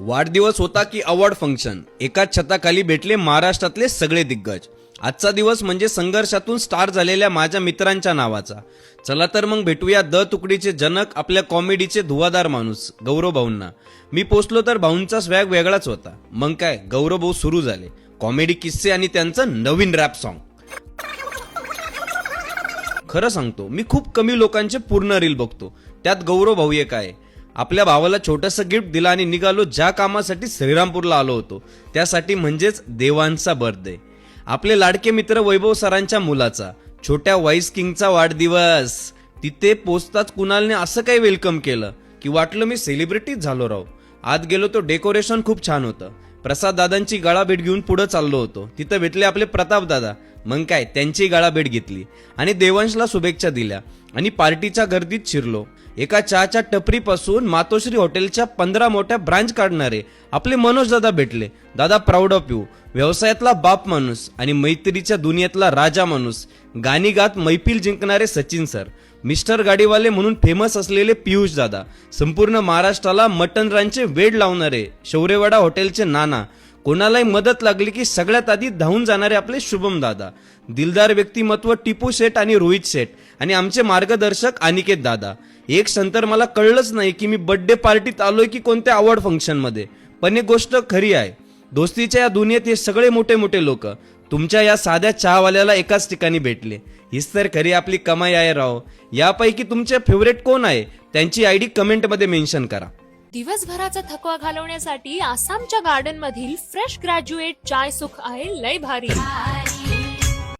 वाढदिवस होता की अवॉर्ड फंक्शन, एकाच छताखाली भेटले महाराष्ट्रातले सगळे दिग्गज. आजचा दिवस म्हणजे संघर्षातून स्टार झालेल्या माझ्या मित्रांच्या नावाचा. चला तर मग भेटूया द तुकडीचे जनक, आपल्या कॉमेडीचे धुवाधार माणूस गौरव भाऊंना. मी पोचलो तर भाऊंचा स्वॅग वेगळाच होता. मग काय, गौरव भाऊ सुरू झाले कॉमेडी किस्से आणि त्यांचं नवीन रॅप सॉन्ग. खरं सांगतो, मी खूप कमी लोकांचे पूर्ण रील बघतो, त्यात गौरव भाऊ एक आहे. आपल्या भावाला छोटंसं गिफ्ट दिलं आणि निघालो ज्या कामासाठी श्रीरामपूरला आलो होतो, त्यासाठी, म्हणजेच देवांचा बर्थडे. आपले लाडके मित्र वैभव सरांच्या मुलाचा, छोट्या वाईस किंगचा वाढदिवस. तिथे पोचताच कुणालने असं काही वेलकम केलं की वाटलं मी सेलिब्रिटीच झालो राव. आत गेलो तो डेकोरेशन खूप छान होतं. प्रसाद दादांची गाळाभेट घेऊन पुढे चाललो होतो. तिथं भेटले आपले प्रताप दादा. मग काय, त्यांची गाळाभेट घेतली आणि देवांशला शुभेच्छा दिल्या आणि पार्टीच्या गर्दीत शिरलो. एका चहाच्या टपरीपासून मातोश्री हॉटेलच्या 15 मोठ्या ब्रांच काढणारे आपले मनोज दादा भेटले. दादा प्राऊड ऑफ यू. व्यवसायातला बाप माणूस आणि मैत्रीच्या दुनियेतला राजा माणूस. गाणी गात मैफिल जिंकणारे सचिन सर. मिस्टर गाडीवाले म्हणून फेमस असलेले पियुष दादा. संपूर्ण महाराष्ट्राला मटन रानचे वेड लावणारे शौर्यवाडा हॉटेलचे नाना. कोणालाही मदत लागली की सगळ्यात आधी धावून जाणारे आपले शुभम दादा. दिलदार व्यक्तिमत्व टिपू शेठ आणि रोहित शेठ आणि आमचे मार्गदर्शक अनिकेत दादा. एक संतर मला कळलंच नाही की मी बर्थडे पार्टीत आलोय की कोणत्या अवॉर्ड फंक्शन मध्ये. पण एक गोष्ट खरी आहे, दोस्तीच्या या दुनियेत हे सगळे मोठे मोठे लोक तुमच्या या साध्या चहावाल्याला एकाच ठिकाणी भेटले. हीच तर खरी आपली कमाई आहे राव. यापैकी तुमचे फेवरेट कोण आहे, त्यांची आयडी कमेंट मध्ये मेन्शन करा. दिवसभराचा थकवा घालवण्यासाठी आसामच्या गार्डन मधील फ्रेश ग्रॅज्युएट चाय सुख आहे लय भारी.